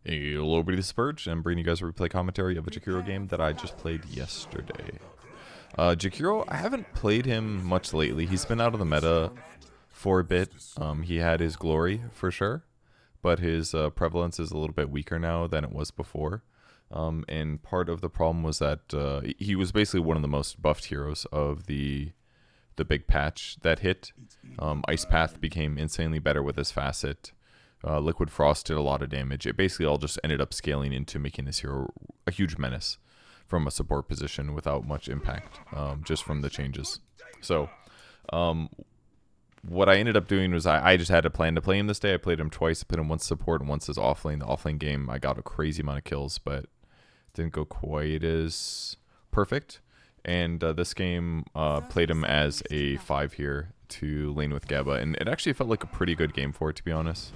Hey, hello everybody, this is Purge, and I'm bringing you guys a replay commentary of a Jakiro game that I just played yesterday. Jakiro, I haven't played him much lately. He's been out of the meta for a bit. He had his glory, for sure, but his prevalence is a little bit weaker now than it was before. And part of the problem was that he was basically one of the most buffed heroes of the big patch that hit. Ice Path became insanely better with his facet. Liquid Frost did a lot of damage. It basically all just ended up scaling into making this hero a huge menace from a support position without much impact, just from the changes. So, what I ended up doing was I just had a plan to play him this day. I played him twice. I played him once support and once as offlane. The offlane game, I got a crazy amount of kills, but didn't go quite as perfect. And this game played him as a 5 here to lane with Gabba, and it actually felt like a pretty good game for it, to be honest.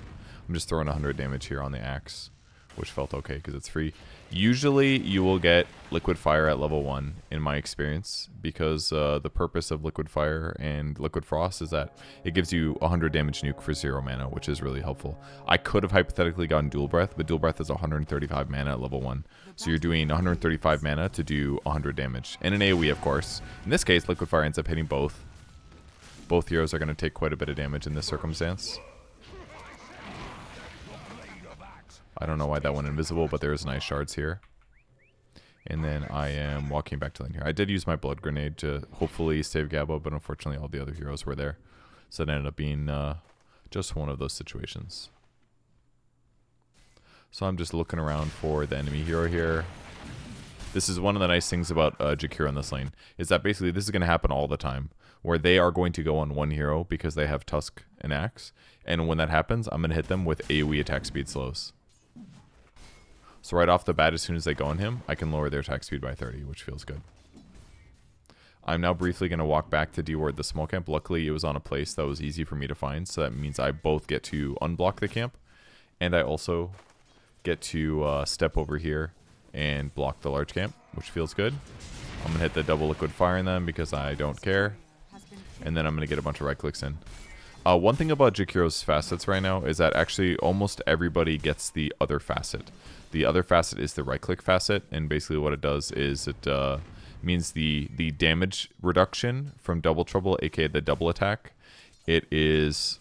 I'm just throwing 100 damage here on the axe, which felt okay because it's free. Usually you will get Liquid Fire at level 1 in my experience, because the purpose of Liquid Fire and Liquid Frost is that it gives you 100 damage nuke for 0 mana, which is really helpful. I could have hypothetically gotten Dual Breath, but Dual Breath is 135 mana at level 1. So you're doing 135 mana to do 100 damage. And an AoE, of course. In this case, Liquid Fire ends up hitting both. Both heroes are going to take quite a bit of damage in this circumstance. I don't know why that went invisible, but there's nice shards here. And then I am walking back to lane here. I did use my blood grenade to hopefully save Gabba, but unfortunately all the other heroes were there. So it ended up being just one of those situations. So I'm just looking around for the enemy hero here. This is one of the nice things about Jakiro in this lane, is that basically this is going to happen all the time, where they are going to go on one hero because they have Tusk and Axe. And when that happens, I'm going to hit them with AoE attack speed slows. So right off the bat, as soon as they go on him, I can lower their attack speed by 30, which feels good. I'm now briefly going to walk back to deward the small camp. Luckily, it was on a place that was easy for me to find, so that means I both get to unblock the camp, and I also get to step over here and block the large camp, which feels good. I'm going to hit the double Liquid Fire in them because I don't care, and then I'm going to get a bunch of right clicks in. One thing about Jakiro's facets right now is that actually almost everybody gets the other facet. The other facet is the right-click facet, and basically what it does is it means the damage reduction from Double Trouble, aka the double attack, it is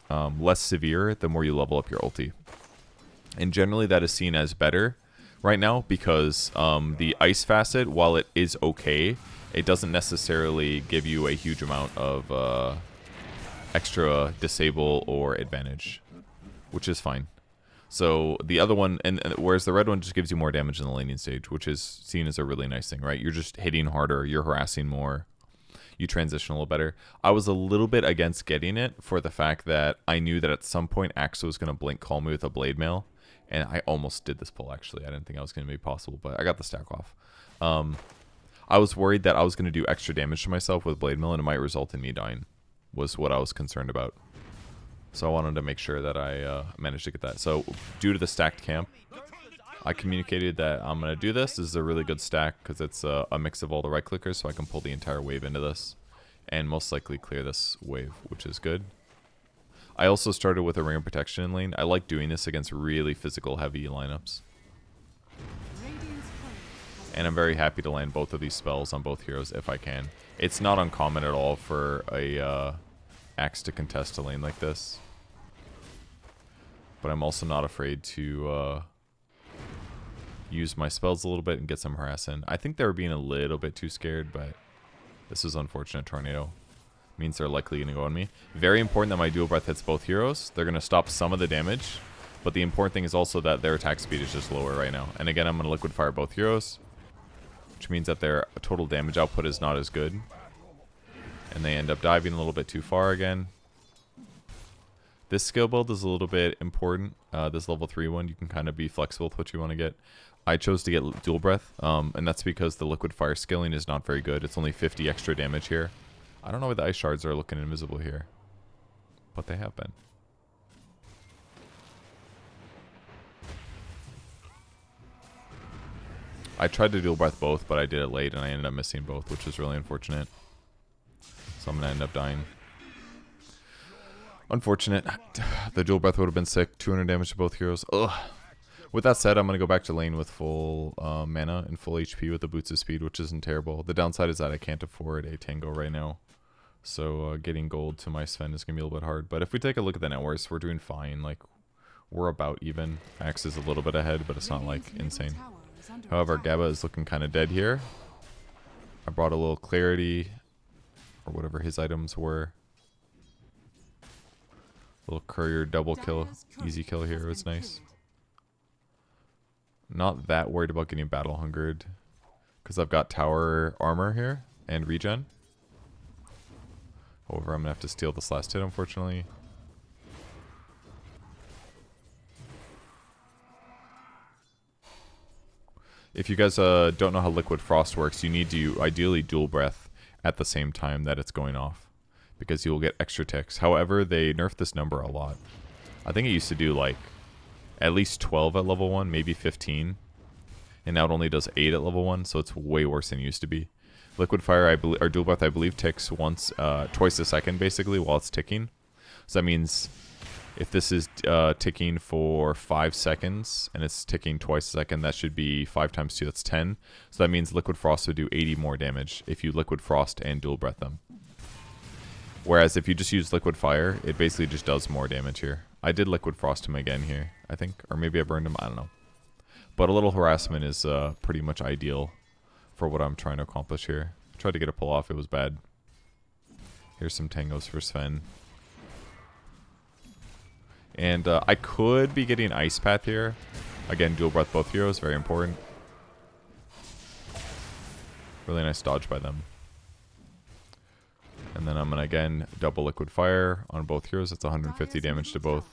less severe the more you level up your ulti. And generally that is seen as better right now because the Ice facet, while it is okay, it doesn't necessarily give you a huge amount of extra disable or advantage, which is fine. So the other one, and whereas the red one just gives you more damage in the laning stage, which is seen as a really nice thing, right? You're just hitting harder, you're harassing more, you transition a little better. I was a little bit against getting it for the fact that I knew that at some point Axe was going to blink call me with a blade mail, and I almost did this pull actually. I didn't think it was going to be possible, but I got the stack off. I was worried that I was going to do extra damage to myself with blade mail and it might result in me dying, was what I was concerned about. So I wanted to make sure that I managed to get that. So due to the stacked camp, I communicated that I'm going to do this. This is a really good stack because it's a mix of all the right clickers, so I can pull the entire wave into this and most likely clear this wave, which is good. I also started with a Ring of Protection in lane. I like doing this against really physical heavy lineups. And I'm very happy to land both of these spells on both heroes if I can. It's not uncommon at all for a Axe to contest a lane like this. But I'm also not afraid to use my spells a little bit and get some harass in. I think they were being a little bit too scared, but this is unfortunate. Tornado means they're likely going to go on me. Very important that my Dual Breath hits both heroes. They're going to stop some of the damage, but the important thing is also that their attack speed is just lower right now. And again, I'm going to Liquid Fire both heroes, which means that their total damage output is not as good. And they end up diving a little bit too far again. This skill build is a little bit important. This level 3 one, you can kind of be flexible with what you want to get. I chose to get Dual Breath, and that's because the Liquid Fire skilling is not very good. It's only 50 extra damage here. I don't know why the Ice Shards are looking invisible here, but they have been. I tried to Dual Breath both, but I did it late, and I ended up missing both, which is really unfortunate. So I'm going to end up dying. Unfortunate. The Dual Breath would have been sick. 200 damage to both heroes. Ugh. With that said, I'm going to go back to lane with full mana and full HP with the Boots of Speed, which isn't terrible. The downside is that I can't afford a Tango right now. So getting gold to my Sven is going to be a little bit hard. But if we take a look at the net worth, we're doing fine. Like, we're about even. Axe is a little bit ahead, but it's not, like, insane. However, Gaba is looking kind of dead here. I brought a little clarity, or whatever his items were. Little courier double kill, easy kill here was nice. Not that worried about getting battle hungered, because I've got tower armor here and regen. However, I'm gonna have to steal this last hit, unfortunately. If you guys don't know how Liquid Frost works, you need to ideally dual breath at the same time that it's going off, because you'll get extra ticks. However, they nerfed this number a lot. I think it used to do like at least 12 at level 1, maybe 15. And now it only does 8 at level 1, so it's way worse than it used to be. Liquid Fire, or Dual Breath, I believe, ticks twice a second, basically, while it's ticking. So that means if this is ticking for 5 seconds, and it's ticking twice a second, that should be 5 times 2, that's 10. So that means Liquid Frost would do 80 more damage if you Liquid Frost and Dual Breath them. Whereas if you just use Liquid Fire, it basically just does more damage here. I did Liquid Frost him again here, I think. Or maybe I burned him, I don't know. But a little harassment is pretty much ideal for what I'm trying to accomplish here. I tried to get a pull off, it was bad. Here's some tangos for Sven. And I could be getting Ice Path here. Again, dual breath both heroes, very important. Really nice dodge by them. And then I'm going to again double Liquid Fire on both heroes. That's 150 damage to both.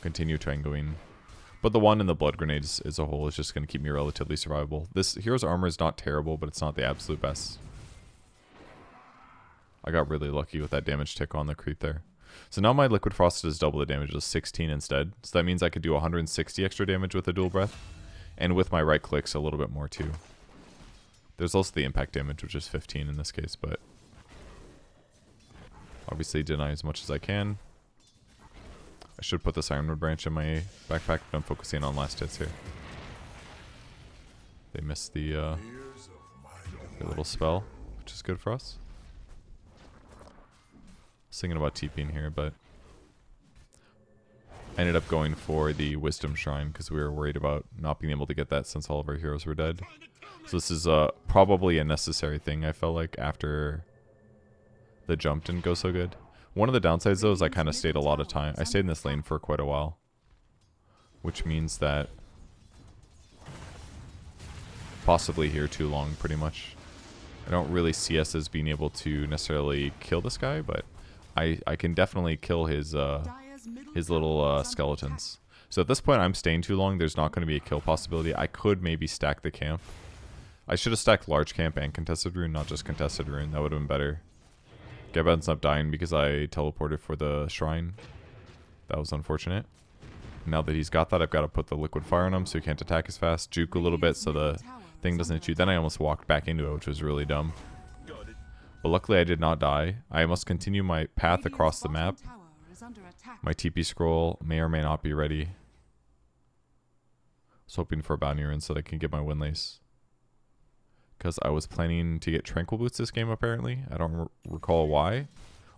Continue tangoing. But the one in the Blood Grenades as a whole is just going to keep me relatively survivable. This hero's armor is not terrible, but it's not the absolute best. I got really lucky with that damage tick on the creep there. So now my Liquid Frost does double the damage, does 16 instead. So that means I could do 160 extra damage with a dual breath. And with my right clicks, a little bit more too. There's also the impact damage, which is 15 in this case, but obviously deny as much as I can. I should put this Ironwood branch in my backpack, but I'm focusing on last hits here. They missed the little spell, which is good for us. I was thinking about TPing here, but I ended up going for the Wisdom Shrine because we were worried about not being able to get that since all of our heroes were dead. So this is probably a necessary thing, I felt like, after the jump didn't go so good. One of the downsides, though, is I kind of stayed a lot of time. I stayed in this lane for quite a while, which means that possibly here too long, pretty much. I don't really see us as being able to necessarily kill this guy, but I can definitely kill his little skeletons. So at this point, I'm staying too long. There's not going to be a kill possibility. I could maybe stack the camp. I should have stacked large camp and contested rune, not just contested rune. That would have been better. Gab ends up dying because I teleported for the shrine. That was unfortunate. Now that he's got that, I've got to put the Liquid Fire on him so he can't attack as fast. Juke a little bit so the thing doesn't hit you. Then I almost walked back into it, which was really dumb. But luckily I did not die. I must continue my path across the map. My TP scroll may or may not be ready. I was hoping for a bounty rune so that I can get my Windlace. Because I was planning to get Tranquil Boots this game, apparently. I don't recall why.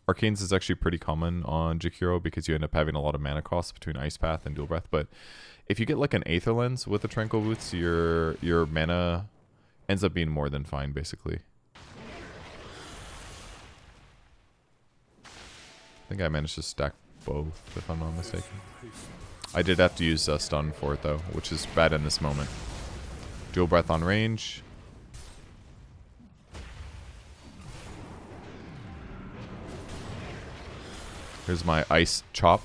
Arcanes is actually pretty common on Jakiro because you end up having a lot of mana costs between Ice Path and Dual Breath. But if you get like an Aether Lens with the Tranquil Boots, your mana ends up being more than fine, basically. I think I managed to stack both, if I'm not mistaken. I did have to use stun for it, though, which is bad in this moment. Dual Breath on range. Here's my Ice Chop.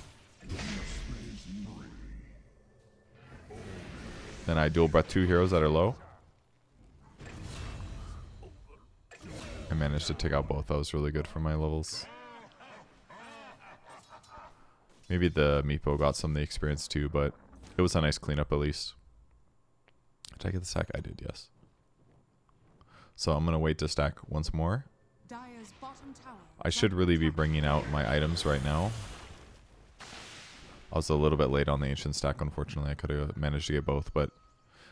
Then I Dual Breath 2 heroes that are low. I managed to take out both. That was really good for my levels. Maybe the Meepo got some of the experience too, but it was a nice cleanup at least. Did I get the stack? I did, yes. So I'm going to wait to stack once more. I should really be bringing out my items right now. I was a little bit late on the ancient stack, unfortunately. I could have managed to get both, but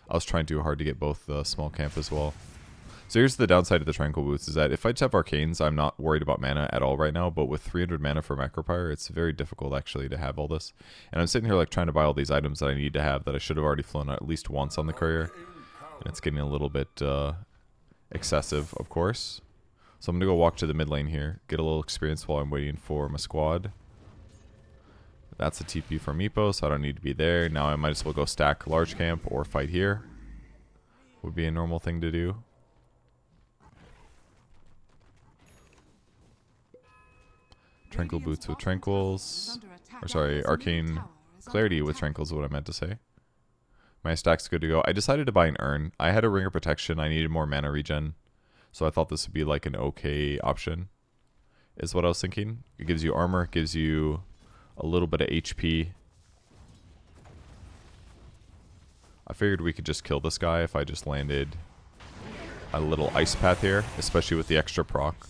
I was trying too hard to get both the small camp as well. So here's the downside of the Tranquil Boots, is that if I just have Arcanes, I'm not worried about mana at all right now, but with 300 mana for Macropyre, it's very difficult actually to have all this. And I'm sitting here like trying to buy all these items that I need to have that I should have already flown at least once on the courier. And it's getting a little bit excessive, of course. So I'm going to go walk to the mid lane here, get a little experience while I'm waiting for my squad. That's a TP from Meepo, so I don't need to be there. Now I might as well go stack large camp or fight here. Would be a normal thing to do. Tranquil Boots with Tranquils. Or sorry, Arcane Clarity with Tranquils is what I meant to say. My stack's good to go. I decided to buy an Urn. I had a Ring of Protection. I needed more mana regen. So I thought this would be like an okay option. Is what I was thinking. It gives you armor, it gives you a little bit of HP. I figured we could just kill this guy if I just landed a little ice path here, especially with the extra proc.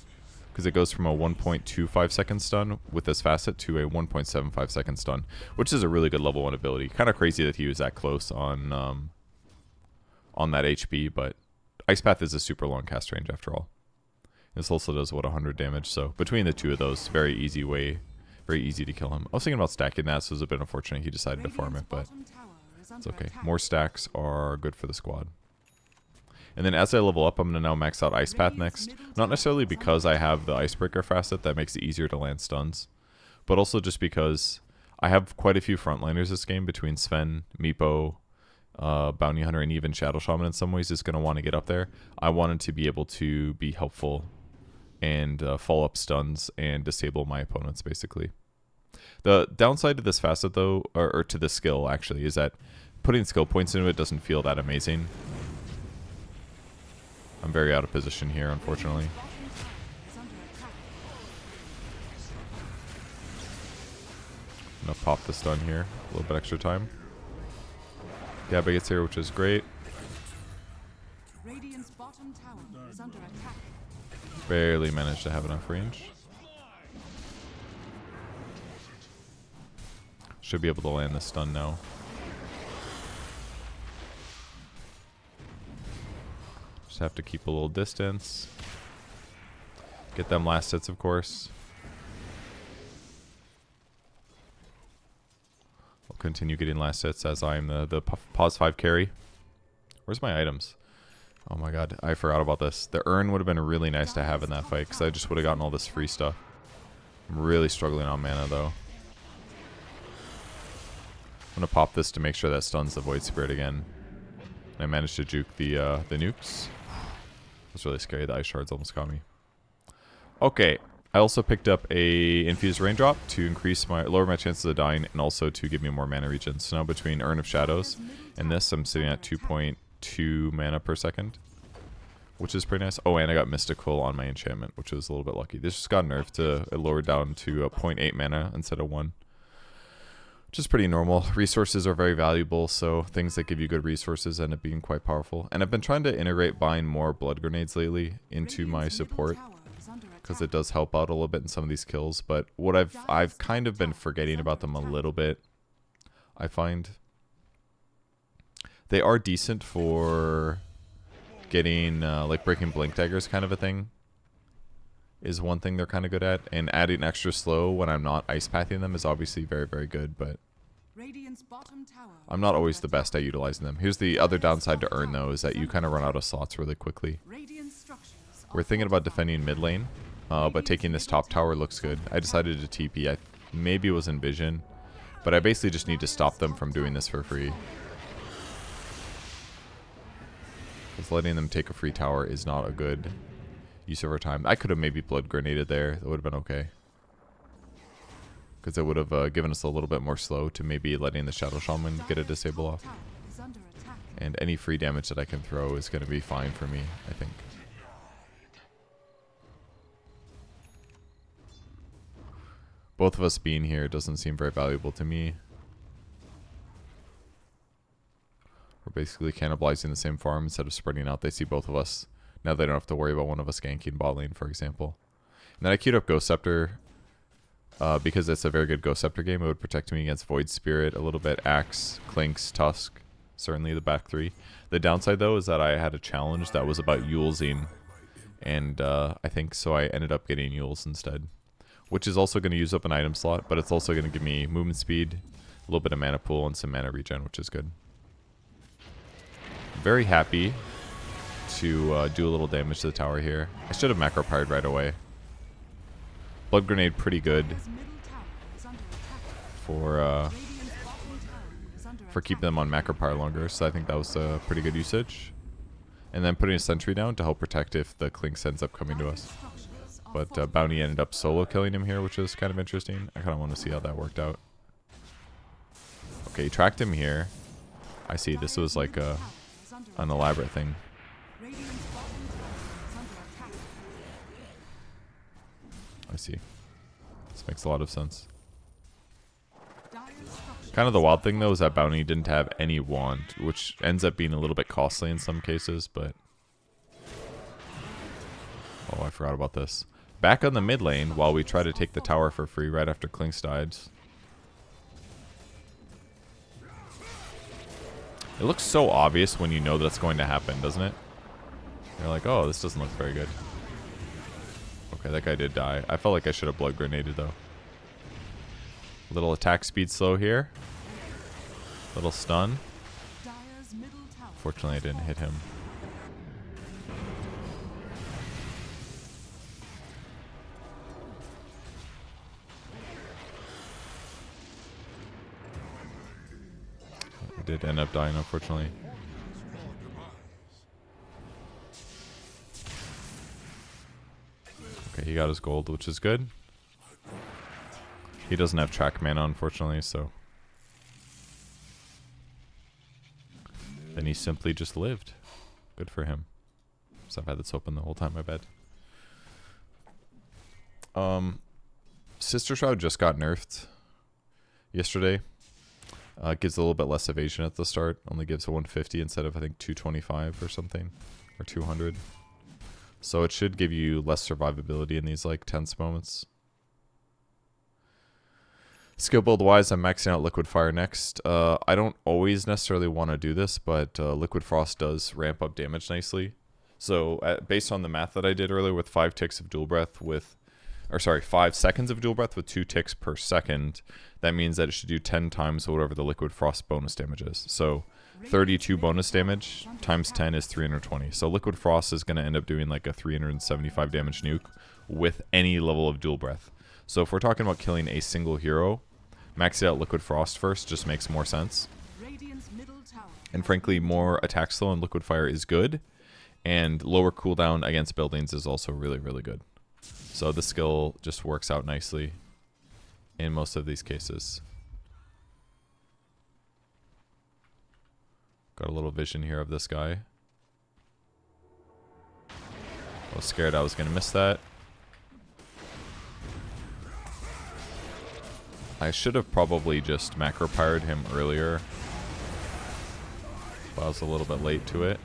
Because it goes from a 1.25 second stun with this facet to a 1.75 second stun, which is a really good level 1 ability. Kind of crazy that he was that close on that HP, but ice path is a super long cast range after all. This also does what, 100 damage, so between the two of those, very easy to kill him. I was thinking about stacking that, so it was a bit unfortunate he decided to farm it, but it's okay. More stacks are good for the squad. And then as I level up, I'm going to now max out Ice Path next. Not necessarily because I have the Icebreaker facet that makes it easier to land stuns, but also just because I have quite a few frontliners this game between Sven, Meepo, Bounty Hunter, and even Shadow Shaman in some ways is going to want to get up there. I wanted to be able to be helpful and follow up stuns and disable my opponents, basically. The downside to this facet, though, or to this skill, actually, is that putting skill points into it doesn't feel that amazing. I'm very out of position here, unfortunately. I'm going to pop the stun here. A little bit extra time. Gabba gets here, which is great. Barely managed to have enough range. Should be able to land the stun now. Just have to keep a little distance. Get them last hits, of course. I'll continue getting last hits as I am the pause 5 carry. Where's my items? Oh my god, I forgot about this. The urn would have been really nice to have in that fight, because I just would have gotten all this free stuff. I'm really struggling on mana, though. I'm going to pop this to make sure that stuns the Void Spirit again. I managed to juke the nukes. That's really scary. The Ice Shards almost got me. Okay. I also picked up a Infused Raindrop to lower my chances of dying, and also to give me more mana regen. So now between Urn of Shadows and this, I'm sitting at 2.2 mana per second, which is pretty nice. Oh, and I got Mystical on my enchantment, which was a little bit lucky. This just got nerfed to it lowered down to 0.8 mana instead of 1. Which is pretty normal. Resources are very valuable, so things that give you good resources end up being quite powerful. And I've been trying to integrate buying more blood grenades lately into my support, because it does help out a little bit in some of these kills. But what I've kind of been forgetting about them a little bit. I find they are decent for getting like breaking blink daggers kind of a thing. Is one thing they're kind of good at, and adding extra slow when I'm not ice pathing them is obviously very, very good, but I'm not always the best at utilizing them. Here's the other downside to Urn, though, is that you kind of run out of slots really quickly. We're thinking about defending mid lane, but taking this top tower looks good. I decided to TP. Maybe it was in vision, but I basically just need to stop them from doing this for free. Because letting them take a free tower is not a good use of our time. I could have maybe blood grenaded there. That would have been okay. Because it would have given us a little bit more slow to maybe letting the Shadow Shaman get a disable off. And any free damage that I can throw is going to be fine for me, I think. Both of us being here doesn't seem very valuable to me. We're basically cannibalizing the same farm instead of spreading out. They see both of us. Now they don't have to worry about one of us ganking bot lane, for example. And then I queued up Ghost Scepter because it's a very good Ghost Scepter game. It would protect me against Void Spirit a little bit, Axe, Clinks, Tusk, certainly the back three. The downside though is that I had a challenge that was about Yulesing, and I think so I ended up getting Yules instead, which is also going to use up an item slot, but it's also going to give me movement speed, a little bit of mana pool, and some mana regen, which is good. Very happy to do a little damage to the tower here. I should have macro pyred right away. Blood Grenade pretty good for keeping them on macro pyre longer, so I think that was a pretty good usage. And then putting a sentry down to help protect if the Clinks ends up coming to us. But Bounty ended up solo killing him here, which is kind of interesting. I kind of want to see how that worked out. Okay, he tracked him here. I see, this was like an elaborate thing. I see. This makes a lot of sense. Kind of the wild thing though is that Bounty didn't have any wand, which ends up being a little bit costly in some cases, but... Oh, I forgot about this. Back on the mid lane while we try to take the tower for free right after Clinks died. It looks so obvious when you know that's going to happen, doesn't it? You're like, oh, this doesn't look very good. Okay, that guy did die. I felt like I should have blood grenaded though. Little attack speed slow here. Little stun. Fortunately, I didn't hit him. I did end up dying, unfortunately. Okay, he got his gold, which is good. He doesn't have track mana, unfortunately, so... Then he simply just lived. Good for him. So I've had this open the whole time, I bet. Sister Shroud just got nerfed yesterday. Gives a little bit less evasion at the start. Only gives a 150 instead of, I think, 225 or something. Or 200. So it should give you less survivability in these, like, tense moments. Skill build wise, I'm maxing out Liquid Fire next. I don't always necessarily want to do this, but Liquid Frost does ramp up damage nicely. So based on the math that I did earlier with 5 ticks of Dual Breath with... Or sorry, 5 seconds of Dual Breath with 2 ticks per second. That means that it should do 10 times whatever the Liquid Frost bonus damage is. So 32 bonus damage times 10 is 320. So Liquid Frost is going to end up doing like a 375 damage nuke with any level of Dual Breath. So if we're talking about killing a single hero, maxing out Liquid Frost first just makes more sense. And frankly, more attack slow and Liquid Fire is good. And lower cooldown against buildings is also really, really good. So the skill just works out nicely in most of these cases. Got a little vision here of this guy. I was scared I was going to miss that. I should have probably just macro pyred him earlier, but I was a little bit late to it.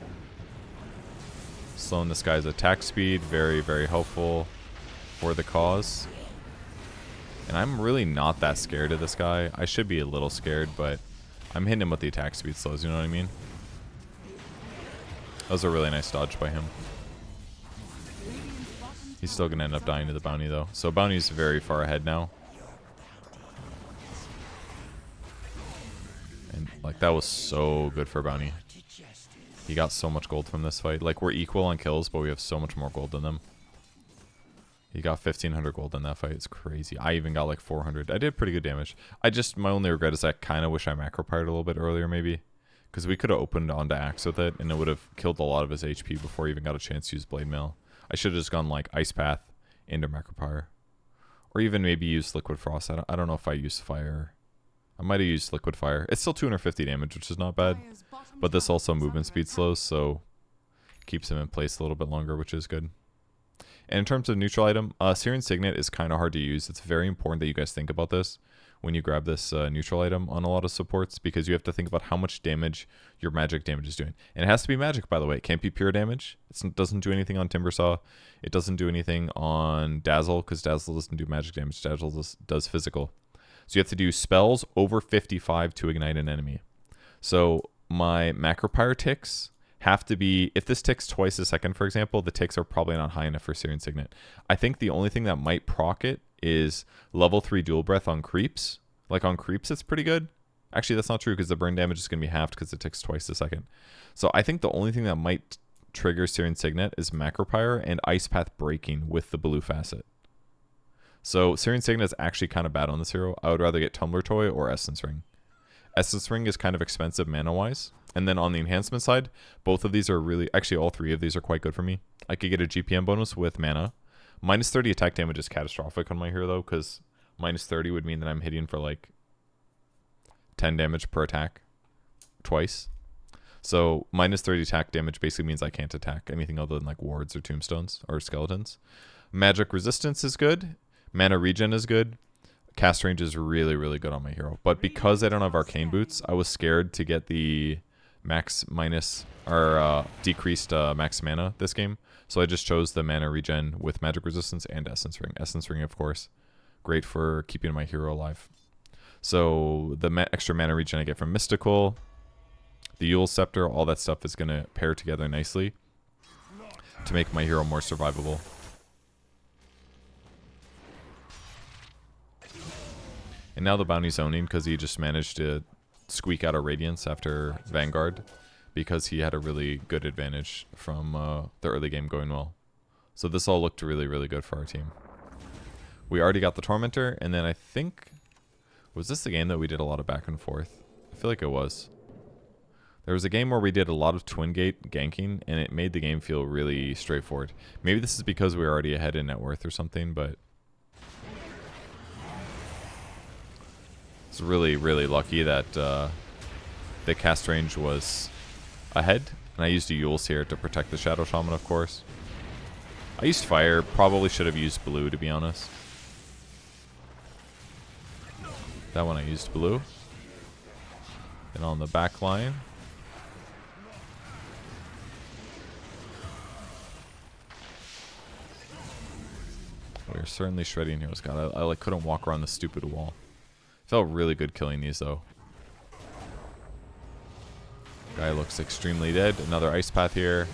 Slowing this guy's attack speed, very, very helpful for the cause. And I'm really not that scared of this guy. I should be a little scared, but I'm hitting him with the attack speed slows, you know what I mean? That was a really nice dodge by him. He's still going to end up dying to the bounty though. So bounty's very far ahead now. And like that was so good for bounty. He got so much gold from this fight. Like we're equal on kills, but we have so much more gold than them. He got 1,500 gold in that fight. It's crazy. I even got like 400. I did pretty good damage. My only regret is I kind of wish I macro pyred a little bit earlier maybe. Because we could have opened onto Axe with it and it would have killed a lot of his HP before he even got a chance to use Blade Mail. I should have just gone like Ice Path into macro pyre. Or even maybe use Liquid Frost. I don't know if I used Fire. I might have used Liquid Fire. It's still 250 damage, which is not bad. But this also movement speed slows, so keeps him in place a little bit longer, which is good. And in terms of neutral item, Searing Signet is kind of hard to use. It's very important that you guys think about this. when you grab this neutral item on a lot of supports, because you have to think about how much damage your magic damage is doing. And it has to be magic, by the way. It can't be pure damage. It doesn't do anything on Timbersaw. It doesn't do anything on Dazzle, because Dazzle doesn't do magic damage. Dazzle does physical. So you have to do spells over 55 to ignite an enemy. So my Macropyre ticks have to be, if this ticks twice a second, for example, the ticks are probably not high enough for Searing Signet. I think the only thing that might proc it is level 3 dual breath on creeps. Like on creeps, it's pretty good. Actually, that's not true, because the burn damage is going to be halved because it ticks twice a second. So I think the only thing that might trigger Searing Signet is Macropyre and Ice Path breaking with the blue facet. So Searing Signet is actually kind of bad on this hero. I would rather get Tumbler Toy or Essence Ring. Essence Ring is kind of expensive mana-wise. And then on the enhancement side, both of these are really... Actually, all three of these are quite good for me. I could get a GPM bonus with mana. Minus 30 attack damage is catastrophic on my hero, though, because minus 30 would mean that I'm hitting for, like, 10 damage per attack twice. So minus 30 attack damage basically means I can't attack anything other than, like, wards or tombstones or skeletons. Magic resistance is good. Mana regen is good. Cast range is really, really good on my hero. But because I don't have arcane boots, I was scared to get the max minus or decreased max mana this game. So I just chose the mana regen with magic resistance and essence ring. Essence ring, of course, great for keeping my hero alive. So the extra mana regen I get from Mystical, the Yule Scepter, all that stuff is going to pair together nicely to make my hero more survivable. And now the bounty's owning because he just managed to squeak out a Radiance after Vanguard because he had a really good advantage from the early game going well. So this all looked really, really good for our team. We already got the Tormentor, and then I think... Was this the game that we did a lot of back and forth? I feel like it was. There was a game where we did a lot of Twin Gate ganking, and it made the game feel really straightforward. Maybe this is because we were already ahead in net worth or something, but... It's really, really lucky that the cast range was ahead. And I used a Yule's here to protect the Shadow Shaman, of course. I used fire. Probably should have used blue, to be honest. That one I used blue. And on the back line... We're certainly shredding heroes. God, I like couldn't walk around the stupid wall. Felt really good killing these, though. Guy looks extremely dead. Another Ice Path here.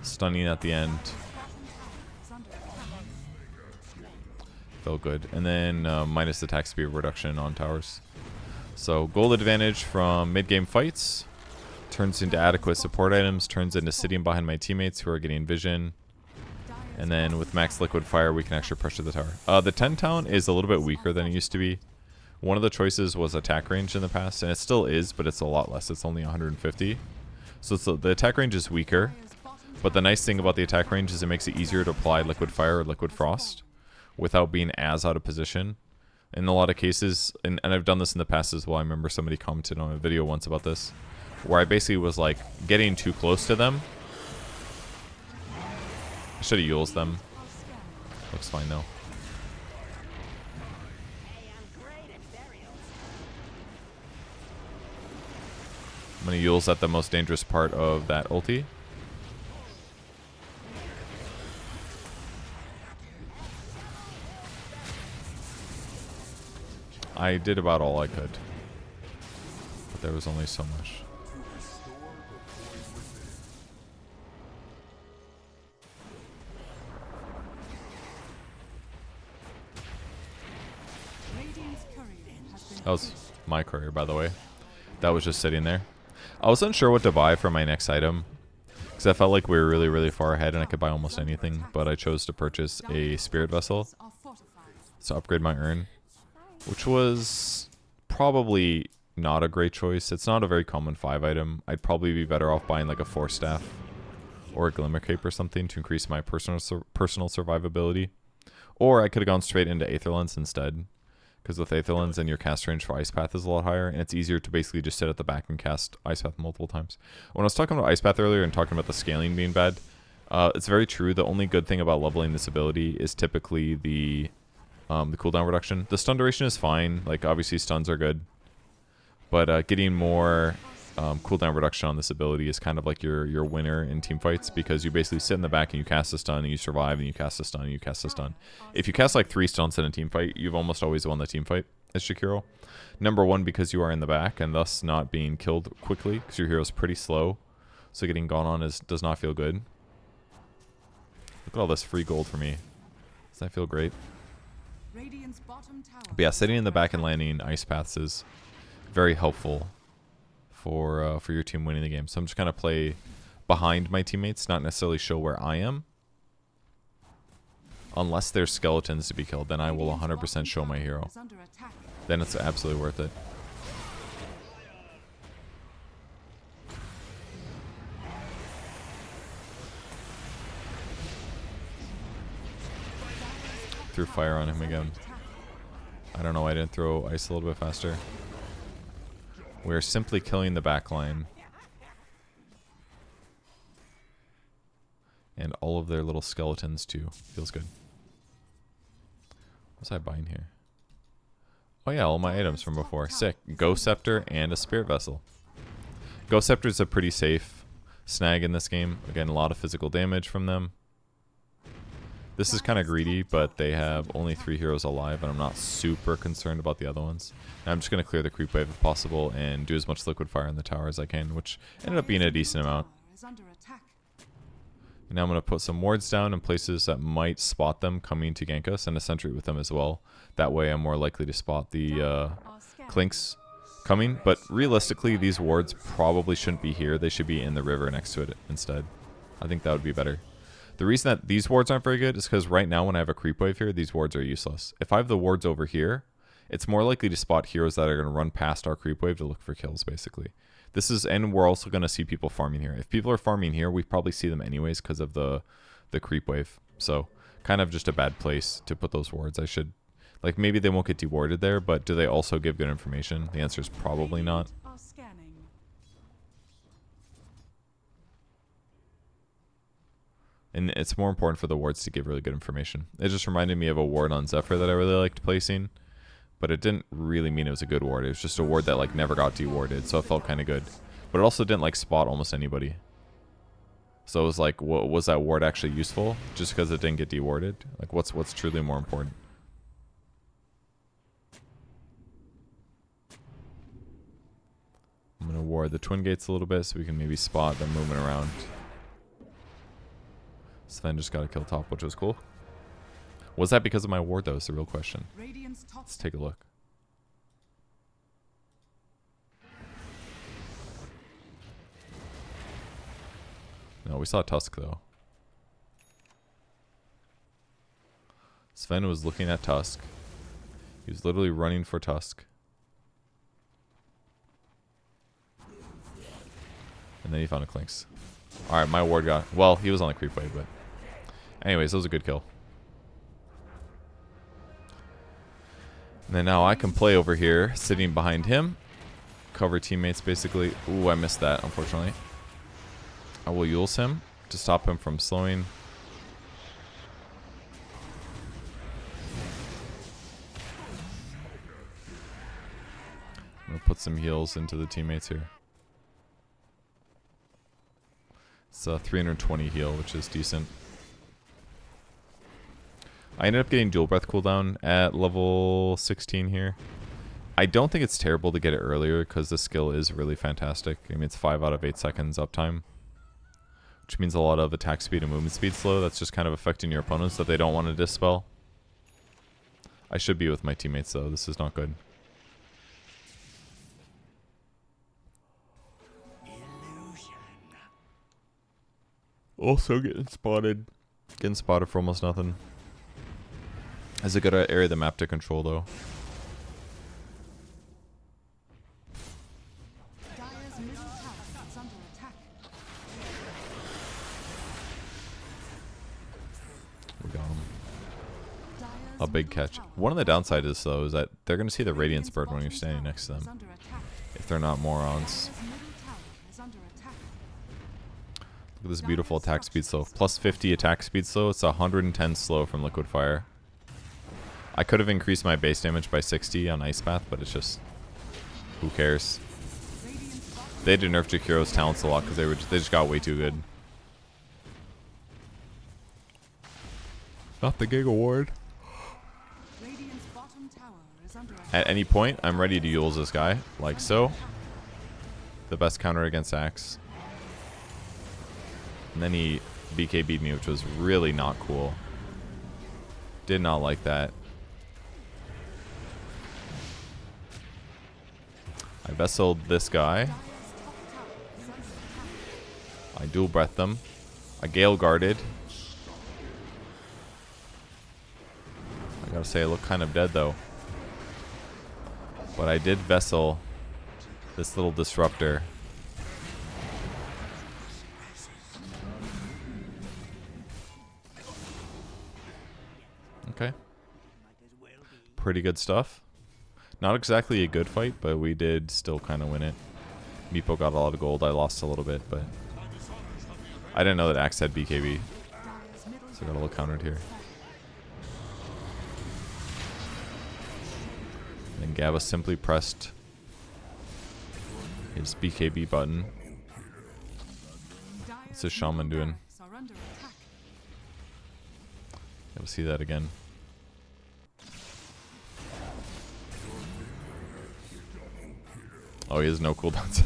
Stunning at the end. Felt good. And then minus attack speed reduction on towers. So gold advantage from mid-game fights. Turns into adequate support items. Turns into sitting behind my teammates who are getting vision. And then with max liquid fire, we can actually pressure the tower. The 10 town is a little bit weaker than it used to be. One of the choices was attack range in the past, and it still is, but it's a lot less. It's only 150. So the attack range is weaker. But the nice thing about the attack range is it makes it easier to apply liquid fire or liquid frost without being as out of position. In a lot of cases, and I've done this in the past as well. I remember somebody commented on a video once about this, where I basically was like getting too close to them. I should have Yules them. Looks fine though. I'm gonna Yules at the most dangerous part of that ulti. I did about all I could, but there was only so much. That was my courier, by the way. That was just sitting there. I was unsure what to buy for my next item, because I felt like we were really, really far ahead and I could buy almost anything, but I chose to purchase a Spirit Vessel to upgrade my urn, which was probably not a great choice. It's not a very common 5 item. I'd probably be better off buying like a Force Staff or a Glimmer Cape or something to increase my personal survivability. Or I could have gone straight into Aether Lens instead. Because with Aether Lens, then your cast range for Ice Path is a lot higher, and it's easier to basically just sit at the back and cast Ice Path multiple times. When I was talking about Ice Path earlier and talking about the scaling being bad, it's very true. The only good thing about leveling this ability is typically the the cooldown reduction. The stun duration is fine. Like, obviously stuns are good. But getting more cooldown reduction on this ability is kind of like your winner in team fights, because you basically sit in the back and you cast a stun and you survive, and you cast a stun and you cast a stun. If you cast like 3 stuns in a team fight, you've almost always won the team fight as Jakiro. Number 1, because you are in the back and thus not being killed quickly, because your hero's pretty slow. So getting gone on does not feel good. Look at all this free gold for me. Does that feel great? But yeah, sitting in the back and landing ice paths is very helpful for your team winning the game. So I'm just going to play behind my teammates, not necessarily show where I am. Unless there's skeletons to be killed, then I will 100% show my hero. Then it's absolutely worth it. Threw fire on him again. I don't know why I didn't throw ice a little bit faster. We're simply killing the back line. And all of their little skeletons too. Feels good. What's I buying here? Oh yeah, all my items from before. Sick. Ghost Scepter and a Spirit Vessel. Ghost Scepter is a pretty safe snag in this game. Again, a lot of physical damage from them. This is kind of greedy, but they have only 3 heroes alive, and I'm not super concerned about the other ones. And I'm just going to clear the creep wave if possible and do as much liquid fire in the tower as I can, which ended up being a decent amount. And now I'm going to put some wards down in places that might spot them coming to gank us, and a sentry with them as well. That way I'm more likely to spot the clinks coming. But realistically, these wards probably shouldn't be here. They should be in the river next to it instead. I think that would be better. The reason that these wards aren't very good is because right now when I have a creep wave here, these wards are useless. If I have the wards over here, it's more likely to spot heroes that are going to run past our creep wave to look for kills, basically. This is, and we're also going to see people farming here. If people are farming here, we probably see them anyways because of the creep wave. So, kind of just a bad place to put those wards. I should, like, maybe they won't get dewarded there, but do they also give good information? The answer is probably not. And it's more important for the wards to give really good information. It just reminded me of a ward on Zephyr that I really liked placing. But it didn't really mean it was a good ward. It was just a ward that like never got dewarded. So it felt kind of good. But it also didn't like spot almost anybody. So it was like, was that ward actually useful? Just because it didn't get dewarded? Like what's truly more important? I'm going to ward the twin gates a little bit so we can maybe spot them moving around. Sven just got a kill top, which was cool. Was that because of my ward, though, is the real question. Let's take a look. No, we saw Tusk, though. Sven was looking at Tusk. He was literally running for Tusk. And then he found a Clinks. Alright, my ward got... Well, he was on the creep wave, but... Anyways, that was a good kill. And then now I can play over here, sitting behind him. Cover teammates, basically. Ooh, I missed that, unfortunately. I will Eul's him to stop him from slowing. I'm going to put some heals into the teammates here. It's a 320 heal, which is decent. I ended up getting dual breath cooldown at level 16 here. I don't think it's terrible to get it earlier because the skill is really fantastic. I mean, it's 5 out of 8 seconds uptime, which means a lot of attack speed and movement speed slow. That's just kind of affecting your opponents that they don't want to dispel. I should be with my teammates though. This is not good. Also getting spotted. Getting spotted for almost nothing. It's a good area of the map to control though. We got him. A big catch. One of the downsides is though is that they're going to see the Radiance Bird when you're standing next to them. If they're not morons. Look at this beautiful attack speed slow. Plus 50 attack speed slow. It's 110 slow from liquid fire. I could have increased my base damage by 60 on Ice Path, but it's just, who cares? They had to nerf Jakiro's talents a lot because they just got way too good. Not the Giga Ward. At any point, I'm ready to use this guy, like so. The best counter against Axe. And then he BKB'd me, which was really not cool. Did not like that. I vesseled this guy. I dual breathed them. I Gale guarded. I gotta say, I look kind of dead though. But I did vessel this little disruptor. Okay. Pretty good stuff. Not exactly a good fight, but we did still kind of win it. Meepo got a lot of gold. I lost a little bit, but I didn't know that Axe had BKB. So I got a little countered here. And Gava simply pressed his BKB button. What's this shaman doing? Gotta see that again. Oh, he has no cooldowns.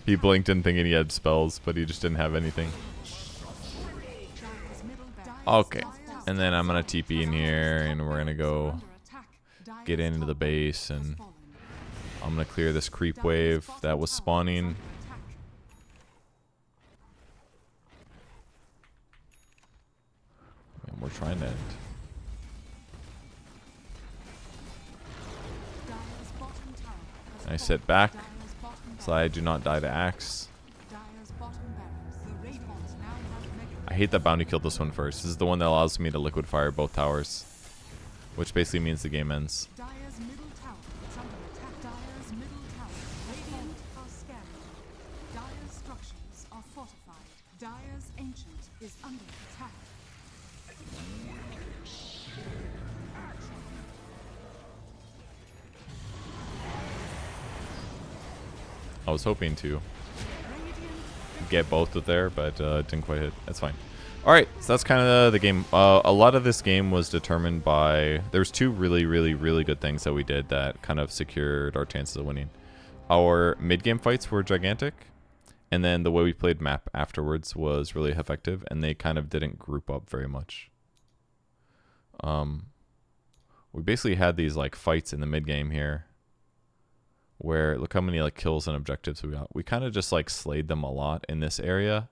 He blinked in thinking he had spells, but he just didn't have anything. Okay. And then I'm going to TP in here, and we're going to go get into the base, and I'm going to clear this creep wave that was spawning. And we're trying to end. I sit back so I do not die to Axe. I hate that Bounty killed this one first. This is the one that allows me to liquid fire both towers, which basically means the game ends. I was hoping to get both of there, but didn't quite hit. That's fine. Alright, so that's kind of the game. A lot of this game was determined by... There's two really, really, really good things that we did that kind of secured our chances of winning. Our mid-game fights were gigantic, and then the way we played map afterwards was really effective, and they kind of didn't group up very much. We basically had these like fights in the mid-game here, where look how many like kills and objectives we got. We kind of just like slayed them a lot in this area,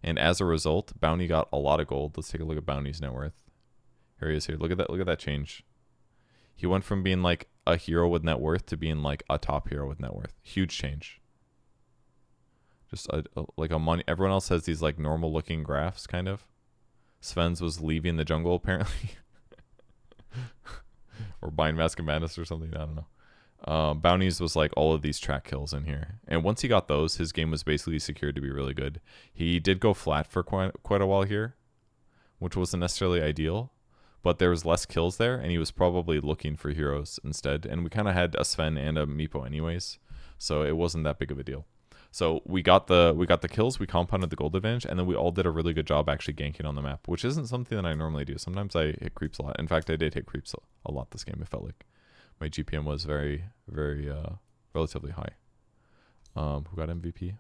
and as a result, Bounty got a lot of gold. Let's take a look at Bounty's net worth. Here he is here. Look at that. Look at that change. He went from being like a hero with net worth to being like a top hero with net worth. Huge change. Just like a money. Everyone else has these like normal looking graphs, kind of. Sven's was leaving the jungle apparently, or buying Mask of Madness or something. I don't know. Bounties was like all of these track kills in here, and once he got those, his game was basically secured to be really good. He did go flat for quite a while here, which wasn't necessarily ideal, but there was less kills there, and he was probably looking for heroes instead, and we kind of had a Sven and a Meepo anyways, so it wasn't that big of a deal. So we got the kills, we compounded the gold advantage, and then we all did a really good job actually ganking on the map, which isn't something that I normally do. Sometimes I hit creeps a lot. In fact, I did hit creeps a lot this game, it felt like. My GPM was very, very relatively high. Who got MVP?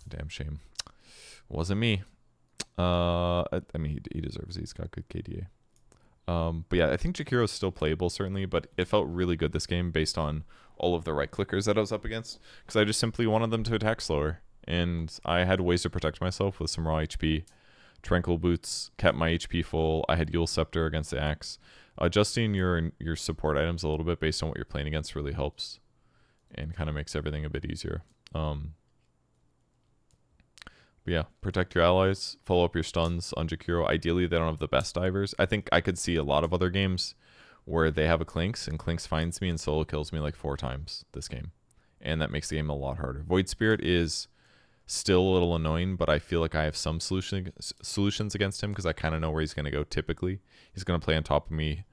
Damn shame. Wasn't me. I mean, he deserves it. He's got good KDA. But yeah, I think Jakiro is still playable, certainly, but it felt really good this game based on all of the right clickers that I was up against, because I just simply wanted them to attack slower, and I had ways to protect myself with some raw HP. Tranquil Boots kept my HP full. I had Yule Scepter against the Axe. Adjusting your support items a little bit based on what you're playing against really helps, and kind of makes everything a bit easier. But yeah, protect your allies, follow up your stuns on Jakiro. Ideally, they don't have the best divers. I think I could see a lot of other games where they have a Clinks, and Clinks finds me and solo kills me like 4 times this game, and that makes the game a lot harder. Void Spirit is still a little annoying, but I feel like I have some solutions against him because I kind of know where he's going to go typically. He's going to play on top of me.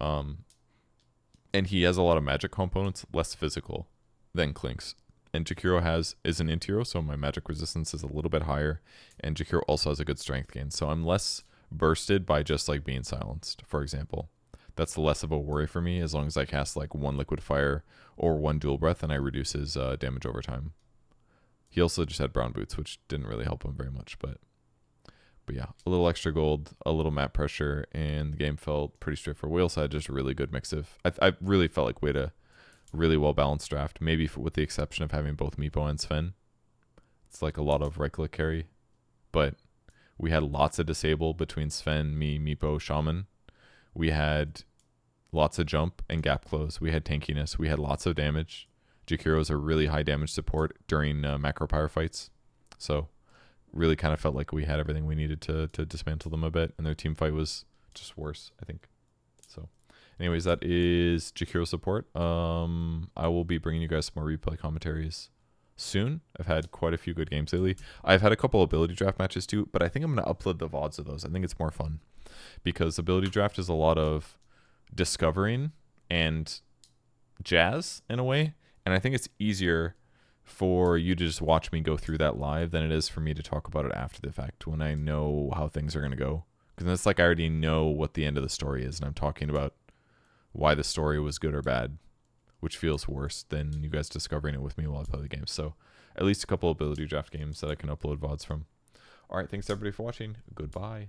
And he has a lot of magic components, less physical than Klink's. And Jakiro is an int hero, so my magic resistance is a little bit higher. And Jakiro also has a good strength gain. So I'm less bursted by just like being silenced, for example. That's less of a worry for me as long as I cast like 1 liquid fire or 1 dual breath and I reduce his damage over time. He also just had brown boots, which didn't really help him very much, but yeah, a little extra gold, a little map pressure, and the game felt pretty straightforward. We also had just a really good mix of, I really felt like we had a really well balanced draft, maybe with the exception of having both Meepo and Sven. It's like a lot of right click carry, but we had lots of disable between Sven, me, Meepo, Shaman. We had lots of jump and gap close. We had tankiness. We had lots of damage. Jakiro is a really high damage support during macro pyre fights. So really kind of felt like we had everything we needed to dismantle them a bit. And their team fight was just worse, I think. So anyways, that is Jakiro support. I will be bringing you guys some more replay commentaries soon. I've had quite a few good games lately. I've had a couple ability draft matches too, but I think I'm going to upload the VODs of those. I think it's more fun because ability draft is a lot of discovering and jazz in a way. And I think it's easier for you to just watch me go through that live than it is for me to talk about it after the fact when I know how things are going to go. Because it's like I already know what the end of the story is, and I'm talking about why the story was good or bad, which feels worse than you guys discovering it with me while I play the game. So at least a couple ability draft games that I can upload VODs from. All right, thanks everybody for watching. Goodbye.